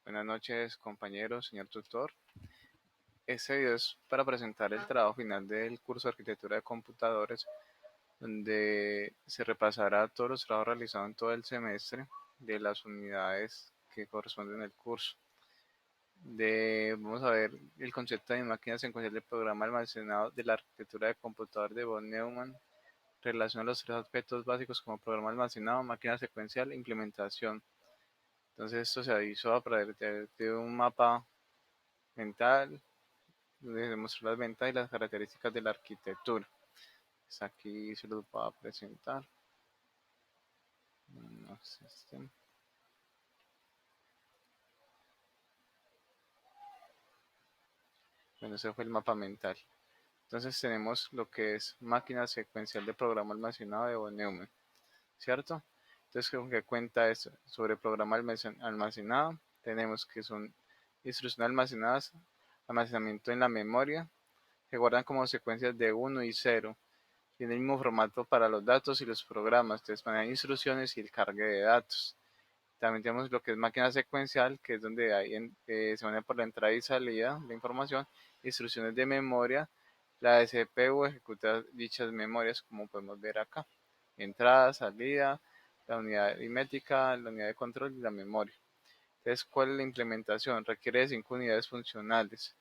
Buenas noches, compañeros, señor tutor. Este video es para presentar el trabajo final del curso de arquitectura de computadores, donde se repasará todos los trabajos realizados en todo el semestre de las unidades que corresponden al curso. Vamos a ver el concepto de máquina secuencial del programa almacenado de la arquitectura de computador de von Neumann, relación a los tres aspectos básicos como programa almacenado, máquina secuencial e implementación. Entonces esto se hizo a través de un mapa mental, les demostró las ventajas y las características de la arquitectura. Pues aquí se los voy a presentar. No sé, bueno, ese fue el mapa mental. Entonces tenemos lo que es máquina secuencial de programa almacenado de von Neumann, ¿cierto? Entonces, ¿con qué cuenta esto? Sobre programa almacenado, tenemos que son instrucciones almacenadas, almacenamiento en la memoria, que guardan como secuencias de 1 y 0. Tiene el mismo formato para los datos y los programas, entonces manejan instrucciones y el cargue de datos. También tenemos lo que es máquina secuencial, que es donde se maneja por la entrada y salida la información, instrucciones de memoria, la de CPU ejecuta dichas memorias, como podemos ver acá. Entrada, salida, la unidad aritmética, la unidad de control y la memoria. Entonces, ¿cuál es la implementación? Requiere de 5 unidades funcionales.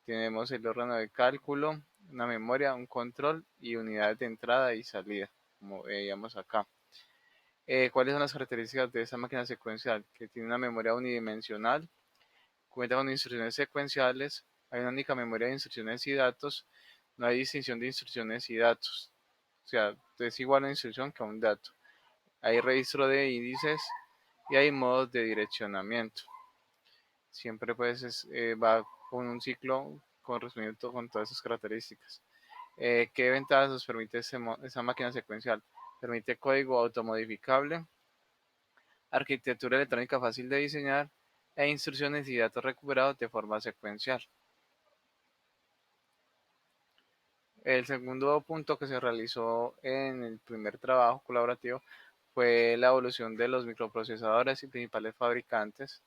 Tenemos el órgano de cálculo, una memoria, un control y unidades de entrada y salida, como veíamos acá. ¿Cuáles son las características de esta máquina secuencial? Que tiene una memoria unidimensional, cuenta con instrucciones secuenciales, hay una única memoria de instrucciones y datos, no hay distinción de instrucciones y datos. O sea, es igual a una instrucción que a un dato. Hay registro de índices y hay modos de direccionamiento. Siempre pues va con un ciclo correspondiente con todas esas características. ¿Qué ventajas nos permite esa máquina secuencial? Permite código automodificable, arquitectura electrónica fácil de diseñar e instrucciones y datos recuperados de forma secuencial. El segundo punto que se realizó en el primer trabajo colaborativo fue la evolución de los microprocesadores y principales fabricantes,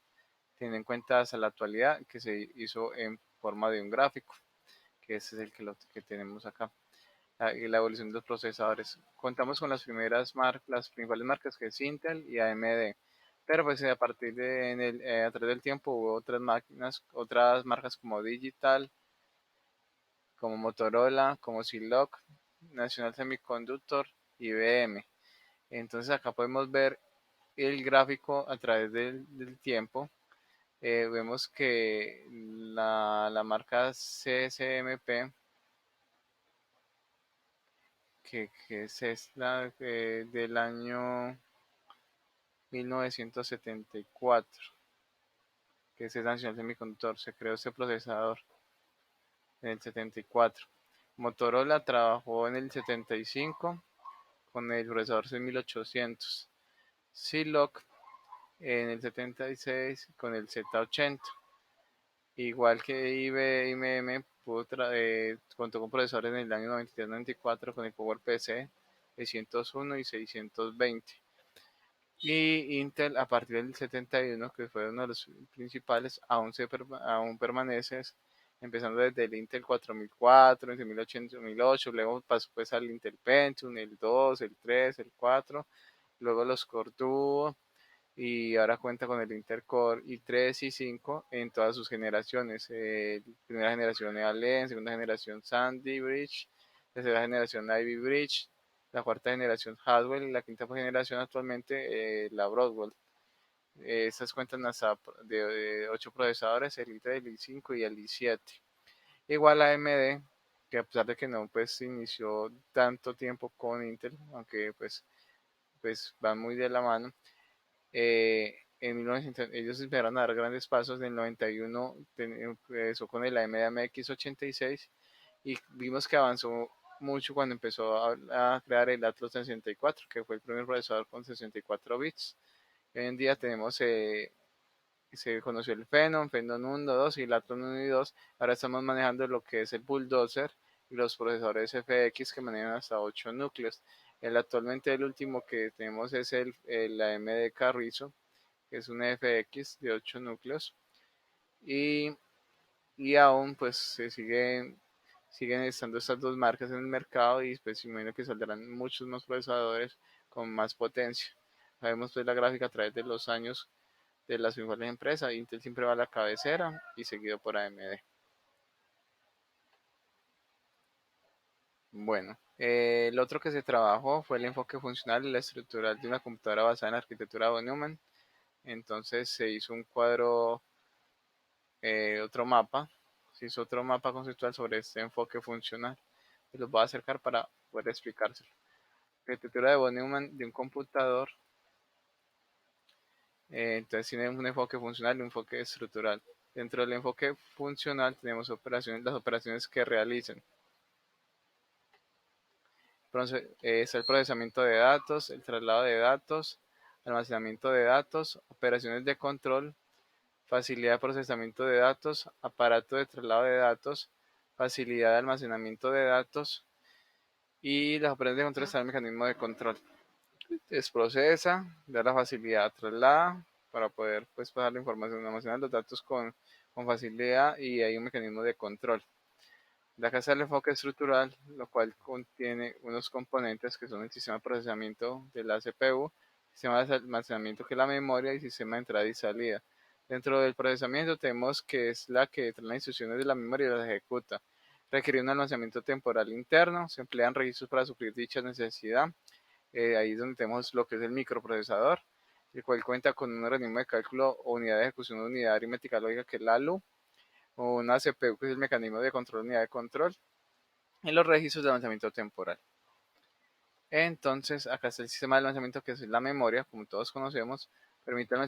teniendo en cuenta hasta la actualidad que se hizo en forma de un gráfico, que ese es el que tenemos acá. La evolución de los procesadores. Contamos con las las principales marcas que es Intel y AMD. Pero pues a partir a través del tiempo hubo otras marcas como Digital, como Motorola, como Zilog, National Semiconductor, IBM. Entonces acá podemos ver el gráfico a través del tiempo. Vemos que la marca CSMP, que es la del año 1974, que es el National Semiconductor, se creó este procesador en el 74. Motorola trabajó en el 75 con el procesador 6800. Zilog en el 76 con el Z80. Igual que IBM contó con procesadores en el año 93-94 con el PowerPC 601 y 620. Y Intel a partir del 71, que fue uno de los principales, aún permanece, empezando desde el Intel 4004, el 1008, 2008, luego pasó pues al Intel Pentium, el 2, el 3, el 4, luego los Core Duo, y ahora cuenta con el Intel Core i3 y 5 en todas sus generaciones. Primera generación Allen, segunda generación Sandy Bridge, tercera generación Ivy Bridge, la cuarta generación Haswell y la quinta generación actualmente la Broadwell. Estas cuentan hasta de 8 procesadores, el i3, el i5 y el i7. Igual a AMD, que a pesar de que no pues inició tanto tiempo con Intel, aunque pues van muy de la mano, en 1900, ellos esperaron a dar grandes pasos. En el 91 empezó con el AMD MX86 y vimos que avanzó mucho cuando empezó a crear el Atlas 64, que fue el primer procesador con 64 bits. Hoy en día se conoció el Phenom 1, 2 y el Athlon 1 y 2. Ahora estamos manejando lo que es el Bulldozer y los procesadores FX que manejan hasta 8 núcleos. Actualmente el último que tenemos es el AMD Carrizo, que es un FX de 8 núcleos. Y aún pues siguen estando estas dos marcas en el mercado y pues imagino que saldrán muchos más procesadores con más potencia. Sabemos pues la gráfica a través de los años de las iguales empresas. Intel siempre va a la cabecera y seguido por AMD. Bueno, el otro que se trabajó fue el enfoque funcional y la estructural de una computadora basada en la arquitectura von Neumann. Entonces se hizo un cuadro, otro mapa, se hizo otro mapa conceptual sobre este enfoque funcional. Y los voy a acercar para poder explicárselo. La arquitectura de von Neumann de un computador, entonces tiene un enfoque funcional y un enfoque estructural. Dentro del enfoque funcional tenemos las operaciones que realizan. Es el procesamiento de datos, el traslado de datos, almacenamiento de datos, operaciones de control, facilidad de procesamiento de datos, aparato de traslado de datos, facilidad de almacenamiento de datos y las operaciones de control están el mecanismo de control. Procesa, da la facilidad, traslada para poder pues pasar la información, almacenar los datos con facilidad y hay un mecanismo de control. La casa del enfoque estructural, lo cual contiene unos componentes que son el sistema de procesamiento de la CPU, sistema de almacenamiento que es la memoria y sistema de entrada y salida. Dentro del procesamiento tenemos que es la que trae las instrucciones de la memoria y las ejecuta. Requiere un almacenamiento temporal interno, se emplean registros para suplir dicha necesidad. Ahí es donde tenemos lo que es el microprocesador, el cual cuenta con un organismo de cálculo o unidad de ejecución, unidad aritmética lógica que es la ALU, o una CPU que es el mecanismo de control, unidad de control, en los registros de lanzamiento temporal. Entonces, acá está el sistema de lanzamiento que es la memoria, como todos conocemos, permite el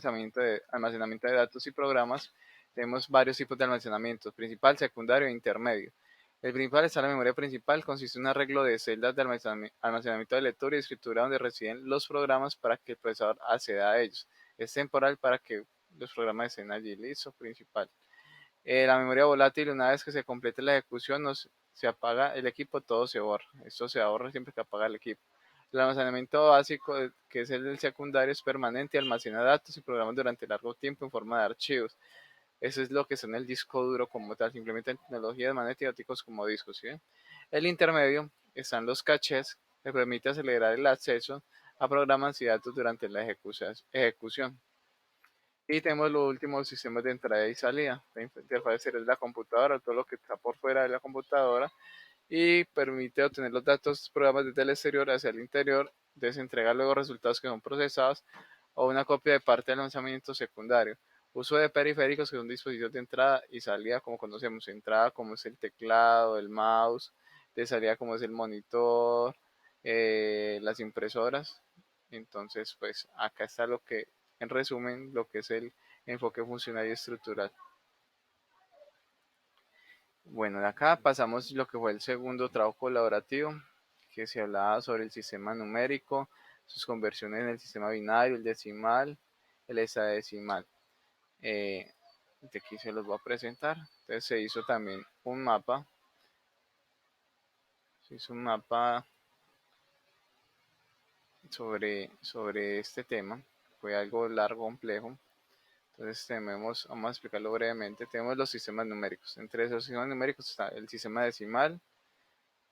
almacenamiento de datos y programas. Tenemos varios tipos de almacenamiento, principal, secundario e intermedio. El principal está la memoria principal, consiste en un arreglo de celdas de almacenamiento de lectura y escritura donde residen los programas para que el procesador acceda a ellos. Es temporal para que los programas estén allí, listo, principal. La memoria volátil, una vez que se complete la ejecución, se apaga el equipo, todo se borra. Esto se ahorra siempre que apaga el equipo. El almacenamiento básico, que es el del secundario, es permanente y almacena datos y programas durante largo tiempo en forma de archivos. Eso es lo que son el disco duro como tal, simplemente en tecnologías magnéticos como discos. ¿Sí? El intermedio están los cachés, que permite acelerar el acceso a programas y datos durante la ejecución. Y tenemos los últimos sistemas de entrada y salida. La interfaz es la computadora, todo lo que está por fuera de la computadora y permite obtener los datos, programas desde el exterior hacia el interior, entrega luego resultados que son procesados o una copia de parte del lanzamiento secundario. Uso de periféricos que son dispositivos de entrada y salida, como conocemos, entrada como es el teclado, el mouse, de salida como es el monitor, las impresoras. Entonces, pues acá está lo que, en resumen, lo que es el enfoque funcional y estructural. Bueno, de acá pasamos lo que fue el segundo trabajo colaborativo, que se hablaba sobre el sistema numérico, sus conversiones en el sistema binario, el decimal, el hexadecimal. De aquí se los voy a presentar. Entonces se hizo también un mapa, se hizo un mapa sobre este tema. Fue algo largo, complejo. Entonces vamos a explicarlo brevemente. Tenemos los sistemas numéricos. Entre esos sistemas numéricos está el sistema decimal,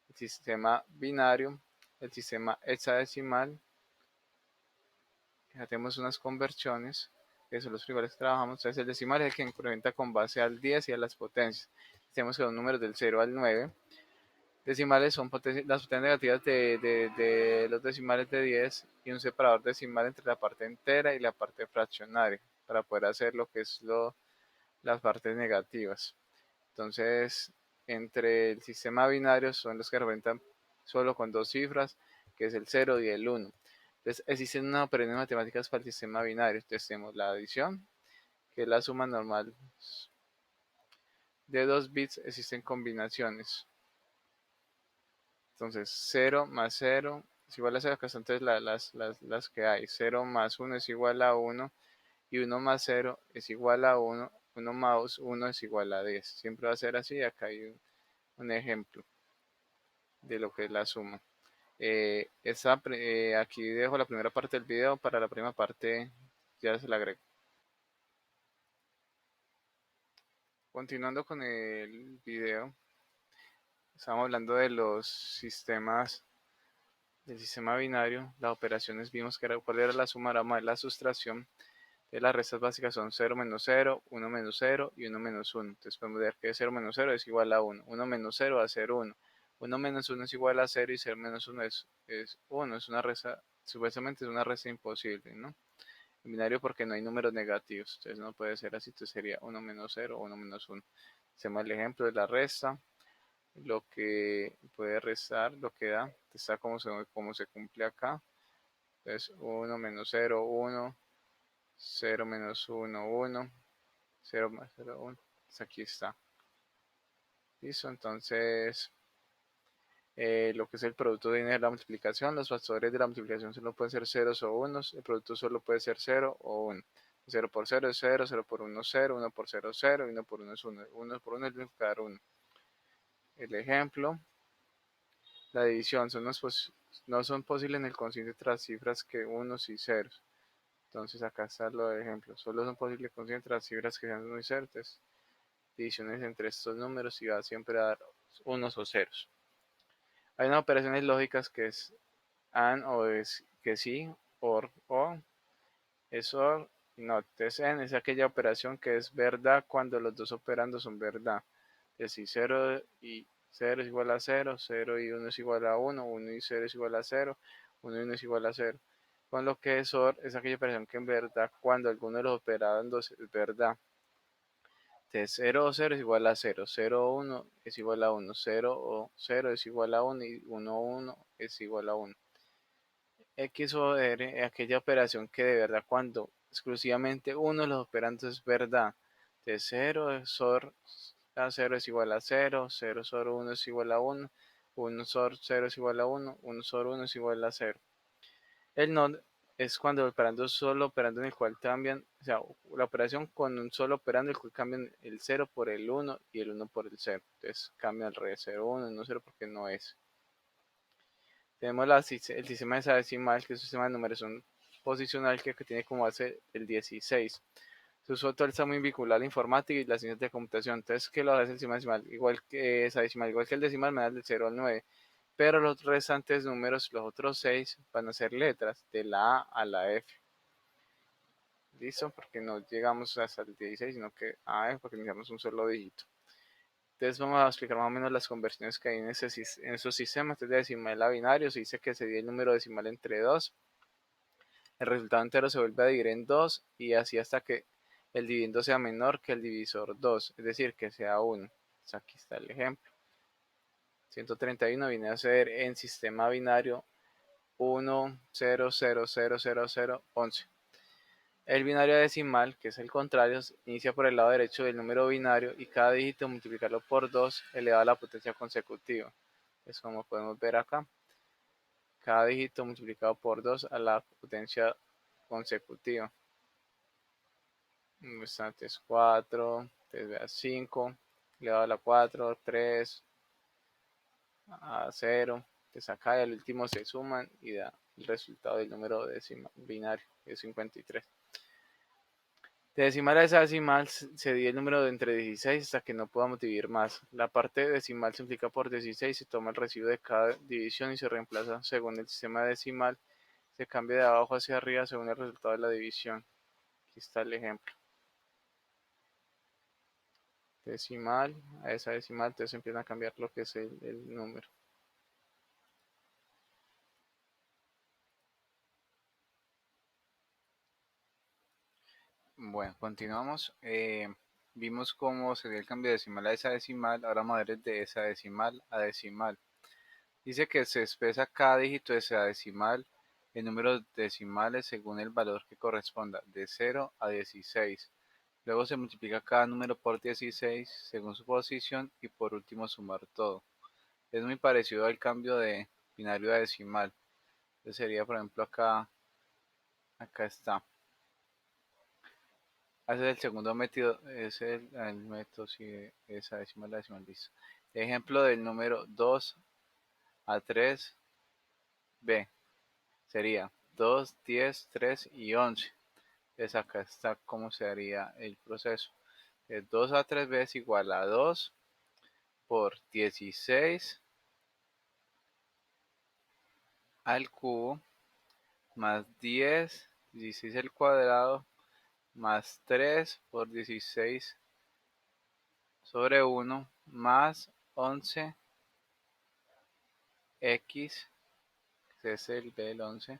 el sistema binario, el sistema hexadecimal. Ya tenemos unas conversiones, que son los primeros que trabajamos. Entonces el decimal es el que incrementa con base al 10 y a las potencias. Tenemos que son números del 0 al 9. Decimales son las potencias negativas de los decimales de 10 y un separador decimal entre la parte entera y la parte fraccionaria para poder hacer lo que es las partes negativas. Entonces, entre el sistema binario son los que representan solo con dos cifras, que es el 0 y el 1. Entonces, existen unas operaciones matemáticas para el sistema binario. Entonces, tenemos la adición, que es la suma normal de dos bits. Existen combinaciones. Entonces, 0 más 0 es igual a 0. Acá están entonces las que hay. 0 más 1 es igual a 1 y 1 más 0 es igual a 1. 1 más 1 es igual a 10. Siempre va a ser así. Acá hay un ejemplo de lo que es la suma. Aquí dejo la primera parte del video, para la primera parte ya se la agrego. Continuando con el video, estamos hablando de los sistemas, del sistema binario. Las operaciones vimos que era cuál era la suma, la sustracción. De las restas básicas son 0 menos 0, 1 menos 0 y 1 menos 1. Entonces podemos ver que 0 menos 0 es igual a 1. 1 menos 0 va a ser 1. 1 menos 1 es igual a 0 y 0 menos 1 es 1. Es una resta, supuestamente es una resta imposible, ¿no? En binario porque no hay números negativos. Entonces no puede ser así. Entonces sería 1 menos 0 o 1 menos 1. Hacemos el ejemplo de la resta. Lo que puede restar, lo que da, está como se cumple acá. Entonces 1 menos 0, 1. 0 menos 1, 1. 0 más 0, 1. Pues aquí está. Listo, entonces lo que es el producto de la multiplicación, los factores de la multiplicación solo pueden ser ceros o unos, el producto solo puede ser 0 o 1. 0 por 0 es 0, 0 por 1 es 0, 1 por 0 es 0 y 1 por 1 es 1. 1 por 1 es unificar 1. El ejemplo, la división no son posibles en el consciente tras cifras que unos y ceros. Entonces acá está lo de ejemplo. Solo son posibles conscientes tras cifras que sean unos y ceros. Divisiones entre estos números y va siempre a dar unos o ceros. Hay unas operaciones lógicas que es AND o es que sí, OR o, es OR y NOT. Entonces AND es aquella operación que es verdad cuando los dos operandos son verdad. Es decir, 0 y 0 es igual a 0, 0 y 1 es igual a 1, 1 y 0 es igual a 0, 1 y 1 es igual a 0. Con lo que es OR es aquella operación que en verdad cuando alguno de los operandos es verdad. Entonces 0 o 0 es igual a 0, 0 o 1 es igual a 1, 0 o 0 es igual a 1 y 1 o 1 es igual a 1. X o R es aquella operación que de verdad cuando exclusivamente uno de los operandos es verdad. De 0 SOR a 0 es igual a 0, 0 SOR 1 es igual a 1, 1 SOR 0 es igual a 1, 1 SOR 1 es igual a 0. El NOT es cuando el operando solo operando en el cual cambian, o sea, la operación con un solo operando en el cual cambian el 0 por el 1 y el 1 por el 0. Entonces cambia al revés, 0, 1, 1, 0 porque no es. Tenemos el sistema hexadecimal, que es un sistema de numeración posicional que tiene como base el 16. Se usó todo el examen vincular, la informática y las ciencias de computación. Entonces, ¿qué lo hace el sistema decimal? Igual que hexadecimal, igual que el decimal, me da del 0 al 9. Pero los restantes números, los otros 6, van a ser letras, de la A a la F. ¿Listo? Porque no llegamos hasta el 16, sino que a F, porque necesitamos un solo dígito. Entonces vamos a explicar más o menos las conversiones que hay en esos sistemas. Entonces de decimal a binario se dice que se divide el número decimal entre 2. El resultado entero se vuelve a dividir en 2 y así hasta que el dividendo sea menor que el divisor 2, es decir, que sea 1. Entonces aquí está el ejemplo. 131 viene a ser en sistema binario 1, 0, 0, 0, 0, 0, 11. El binario decimal, que es el contrario, inicia por el lado derecho del número binario y cada dígito multiplicarlo por 2 elevado a la potencia consecutiva. Es como podemos ver acá. Cada dígito multiplicado por 2 a la potencia consecutiva. Antes 4, 5, elevado a la 4, 3, a 0. Entonces acá y al último se suman y da el resultado del número decimal binario, que es 53. De decimal a hexadecimal se divide el número de entre 16 hasta que no podamos dividir más. La parte decimal se multiplica por 16, se toma el residuo de cada división y se reemplaza según el sistema decimal. Se cambia de abajo hacia arriba según el resultado de la división. Aquí está el ejemplo. Decimal a esa decimal, entonces empiezan a cambiar lo que es el número. Bueno, continuamos. Vimos cómo se dio el cambio de decimal a hexadecimal. Ahora vamos a ver de hexadecimal a decimal. Dice que se expresa cada dígito de hexadecimal en números decimales según el valor que corresponda, de 0 a 16. Luego se multiplica cada número por 16 según su posición y por último sumar todo. Es muy parecido al cambio de binario a decimal. Entonces sería, por ejemplo, acá está. Ese es el segundo método, es el método si esa decimal la decimal lista. Ejemplo del número 2 a 3b sería 2, 10, 3 y 11. Entonces acá está cómo se haría el proceso. 2 a 3b es igual a 2 por 16 al cubo más 16 al cuadrado más 3 por 16 sobre 1 más 11x, que es el b del 11,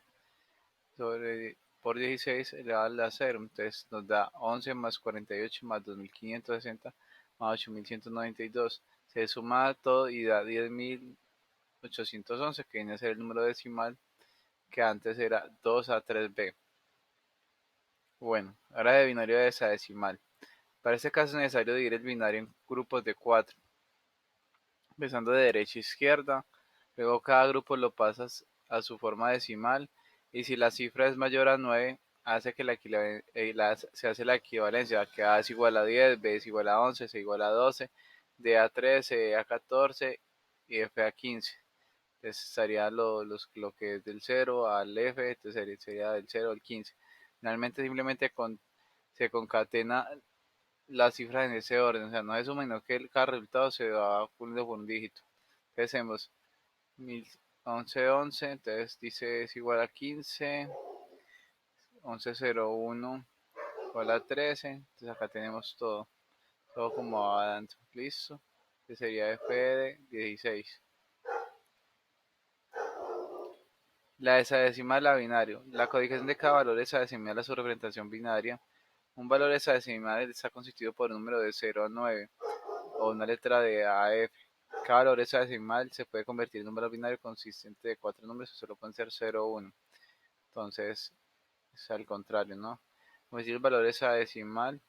por 16 elevado a 0. Entonces nos da 11 más 48 más 2560 más 8192. Se suma todo y da 10.811, que viene a ser el número decimal que antes era 2 a 3b. Bueno, ahora de binario de hexadecimal. Para este caso es necesario dividir el binario en grupos de 4, empezando de derecha a izquierda. Luego cada grupo lo pasas a su forma decimal y si la cifra es mayor a 9, hace que se hace la equivalencia, que A es igual a 10, B es igual a 11, C igual a 12, D a 13, E a 14 y F a 15. Entonces estaría lo que es del 0 al F, entonces sería del 0 al 15. Finalmente simplemente se concatena las cifras en ese orden, o sea, no se suma, sino que cada resultado se va poniendo por un dígito. Entonces hacemos 1111, entonces dice es igual a 15, 1101 igual a 13, entonces acá tenemos todo como va dando, listo, que sería f de 16. La hexadecimal a binario. La codificación de cada valor hexadecimal a su representación binaria. Un valor hexadecimal está constituido por un número de 0 a 9 o una letra de A a F. Cada valor hexadecimal se puede convertir en un valor binario consistente de 4 números o solo pueden ser 0 o 1. Entonces es al contrario, ¿no? Como decir el valor hexadecimal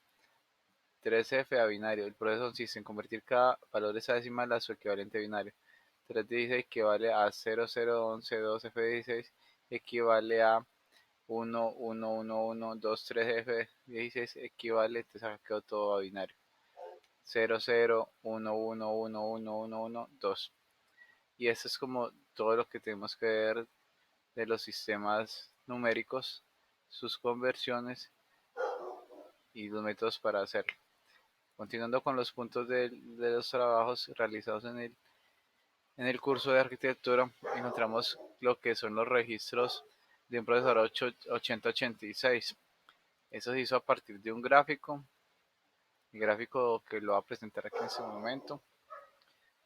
3F a binario. El proceso consiste en convertir cada valor hexadecimal a su equivalente binario. 316 equivale a 001112F16, equivale a 11112 3F16, equivale, entonces acá quedó todo a binario. 0011111112. Y esto es como todo lo que tenemos que ver de los sistemas numéricos, sus conversiones y los métodos para hacerlo. Continuando con los puntos de los trabajos realizados en el curso de arquitectura, encontramos lo que son los registros de un procesador 8086. Eso se hizo a partir de un gráfico, el gráfico que lo voy a presentar aquí en este momento,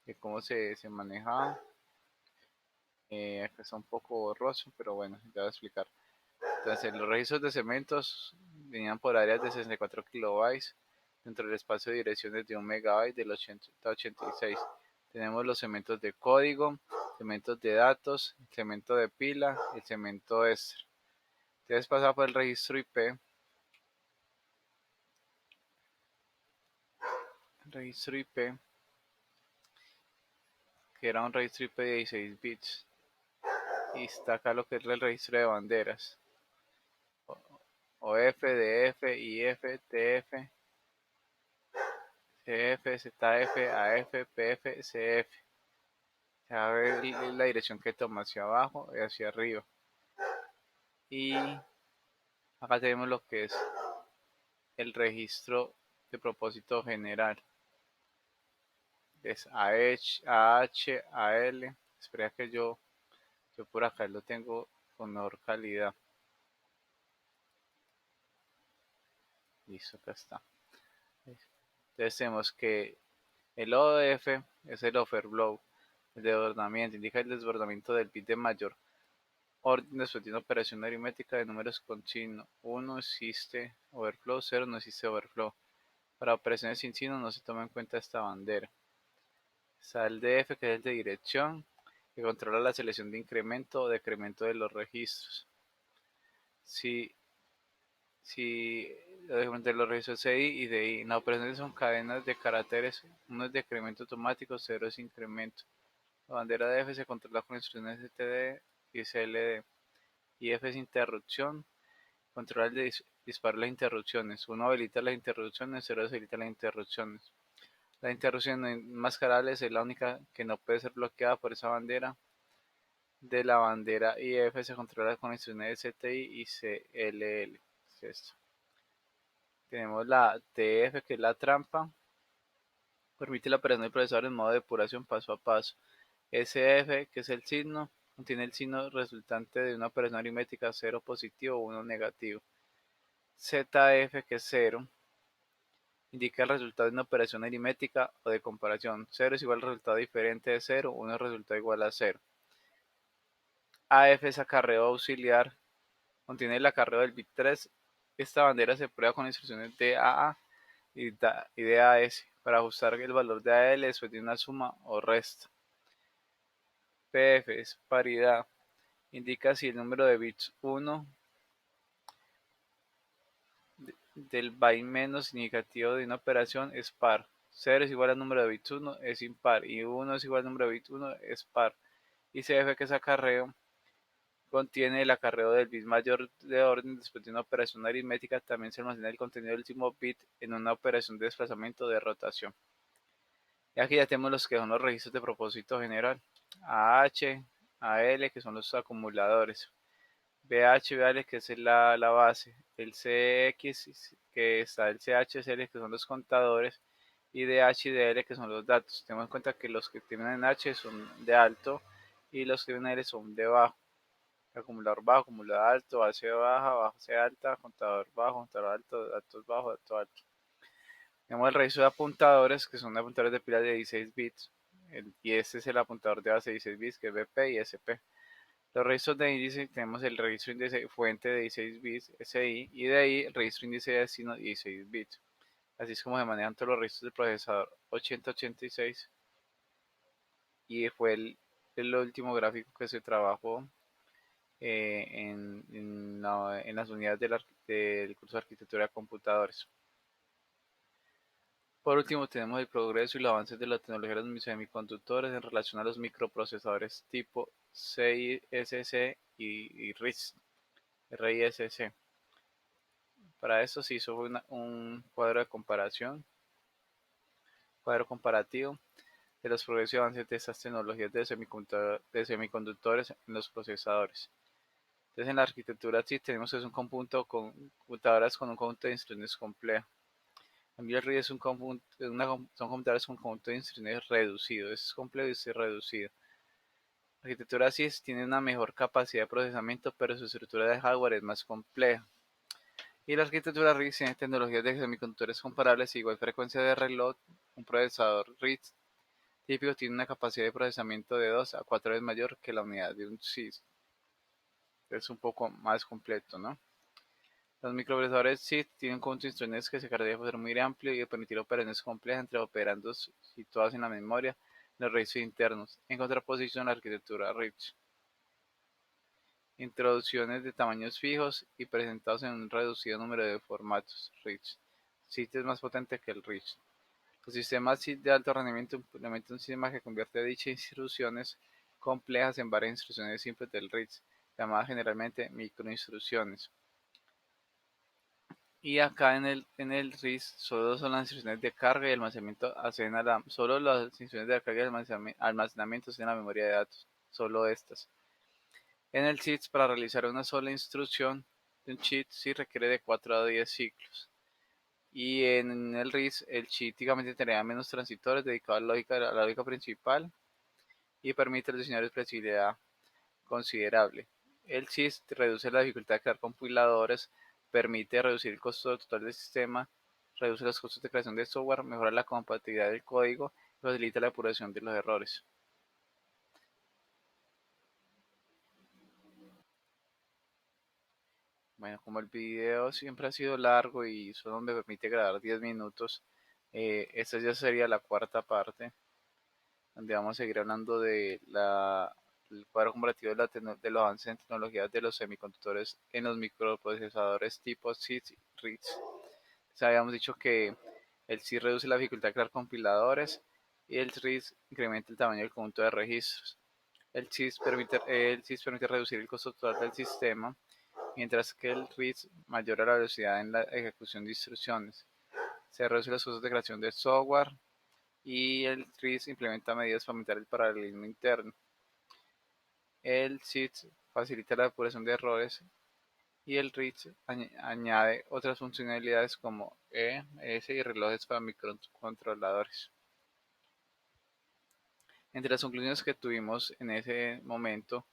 de cómo se manejaba. Acá está un poco borroso, pero bueno, ya voy a explicar. Entonces, los registros de segmentos venían por áreas de 64 kilobytes dentro del espacio de direcciones de 1 megabyte del 8086. Tenemos los segmentos de código, segmentos de datos, el segmento de pila, el segmento extra. Entonces pasa por el registro IP, que era un registro IP de 16 bits. Y está acá lo que es el registro de banderas. OF, DF, IF, TF, CF, ZF, AF, PF, CF. Se va a ver la dirección que toma hacia abajo y hacia arriba. Y acá tenemos lo que es el registro de propósito general. Es AH, AL. Espera que yo por acá lo tengo con mejor calidad. Listo, acá está. Entonces tenemos que el ODF es el overflow, el desbordamiento, indica el desbordamiento del bit de mayor orden después de una operación aritmética de números continuos. 1 existe overflow, 0 no existe overflow. Para operaciones sin signo no se toma en cuenta esta bandera. Está el DF, que es el de dirección, que controla la selección de incremento o decremento de los registros. Si de los registros CI y DI, las operaciones son cadenas de caracteres, uno es decremento automático, 0 es incremento. La bandera de F se controla con instrucciones STD y CLD. Y F es interrupción, controla el disparo de las interrupciones. 1 habilita las interrupciones, 0 deshabilita las interrupciones. La interrupción enmascarable es la única que no puede ser bloqueada por esa bandera. De la bandera IF se controla con instrucciones STI y CLL. Es esto. Tenemos la TF, que es la trampa. Permite la operación del procesador en modo de depuración paso a paso. SF, que es el signo, contiene el signo resultante de una operación aritmética 0 positivo o 1 negativo. ZF, que es 0, indica el resultado de una operación aritmética o de comparación. 0 es igual al resultado diferente de 0, 1 es resultado igual a 0. AF es acarreo auxiliar, contiene el acarreo del bit 3. Esta bandera se prueba con instrucciones de AA y de AS para ajustar el valor de AL después de una suma o resta. PF es paridad, indica si el número de bits 1 del byte menos significativo de una operación es par. 0 es igual al número de bits 1 es impar y 1 es igual al número de bits 1 es par. Y CF, que es acarreo, contiene el acarreo del bit mayor de orden después de una operación aritmética. También se almacena el contenido del último bit en una operación de desplazamiento de rotación. Y aquí ya tenemos los que son los registros de propósito general. AH, AL, que son los acumuladores. BH, BL, que es la base. El CX, que está el CHSL, que son los contadores. Y DH y DL, que son los datos. Tenemos en cuenta que los que tienen H son de alto y los que tienen L son de bajo. Acumulador bajo, acumulador alto, base baja, base alta, contador bajo, contador alto, datos bajos, datos altos. Tenemos el registro de apuntadores, que son apuntadores de pilas de 16 bits. Y este es el apuntador de base de 16 bits, que es BP y SP. Los registros de índice, tenemos el registro índice fuente de 16 bits, SI, y de ahí el registro índice de destino 16 bits. Así es como se manejan todos los registros del procesador 8086. Y fue el último gráfico que se trabajó en las unidades del curso de arquitectura de computadores. Por último, tenemos el progreso y los avances de la tecnología de los semiconductores en relación a los microprocesadores tipo CISC y RISC. Para eso se hizo un cuadro de comparación, cuadro comparativo de los progresos y avances de estas tecnologías de semiconductores en los procesadores. Entonces, en la arquitectura sí tenemos que es un conjunto con computadoras con un conjunto de instrucciones complejo. También el RISC es son computadoras con un conjunto de instrucciones reducido, es complejo y es reducido. La arquitectura CIS tiene una mejor capacidad de procesamiento, pero su estructura de hardware es más compleja. Y la arquitectura RISC tiene tecnologías de semiconductores comparables e igual frecuencia de reloj. Un procesador RISC típico tiene una capacidad de procesamiento de 2 a 4 veces mayor que la unidad de un CIS. Es un poco más completo, ¿no? Los microprocesadores SID tienen un conjunto de instrucciones que se caracteriza por ser muy amplio y de permitir operaciones complejas entre operandos situados en la memoria, los registros internos, en contraposición a la arquitectura RISC. Introducciones de tamaños fijos y presentados en un reducido número de formatos RISC. SID es más potente que el RISC. Los sistemas SID de alto rendimiento implementan un sistema que convierte dichas instrucciones complejas en varias instrucciones simples del RISC, llamadas generalmente microinstrucciones. Y acá en el RISC solo son las instrucciones de carga y almacenamiento solo las instrucciones de carga y almacenamiento en la memoria de datos, solo estas. En el SID, para realizar una sola instrucción de un cheat sí requiere de 4 a 10 ciclos. Y en el RISC el cheat típicamente tendría menos transitores dedicados a la lógica principal y permite al diseñador flexibilidad considerable. El SID reduce la dificultad de crear compiladores, permite reducir el costo total del sistema, reduce los costos de creación de software, mejora la compatibilidad del código y facilita la depuración de los errores. Bueno, como el video siempre ha sido largo y solo me permite grabar 10 minutos, esta ya sería la cuarta parte, donde vamos a seguir hablando del cuadro comparativo de los avances en tecnologías de los semiconductores en los microprocesadores tipo CISC y RISC. Habíamos dicho que el CISC reduce la dificultad de crear compiladores y el RISC incrementa el tamaño del conjunto de registros. El CISC permite reducir el costo total del sistema, mientras que el RISC mayora la velocidad en la ejecución de instrucciones. Se reduce los costos de creación de software y el RISC implementa medidas para aumentar el paralelismo interno. El CISC facilita la depuración de errores y el RISC añade otras funcionalidades como ES y relojes para microcontroladores. Entre las conclusiones que tuvimos en ese momento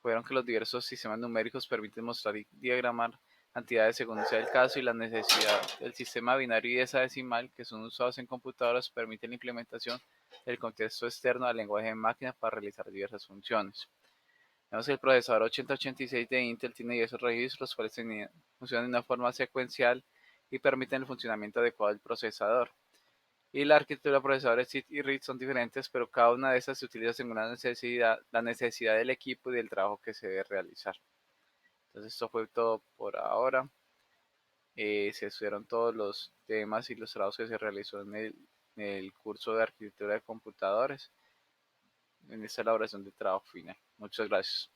fueron que los diversos sistemas numéricos permiten mostrar y diagramar cantidades según sea el caso, y la necesidad del sistema binario y hexadecimal que son usados en computadoras permiten la implementación del contexto externo al lenguaje de máquina para realizar diversas funciones. Vemos que el procesador 8086 de Intel tiene diversos registros, los cuales funcionan de una forma secuencial y permiten el funcionamiento adecuado del procesador. Y la arquitectura de procesadores SID y RISC son diferentes, pero cada una de estas se utiliza según la necesidad del equipo y del trabajo que se debe realizar. Entonces esto fue todo por ahora. Se estudiaron todos los temas y los trabajos que se realizó en el curso de arquitectura de computadores en esta elaboración de trabajo final. Muchas gracias.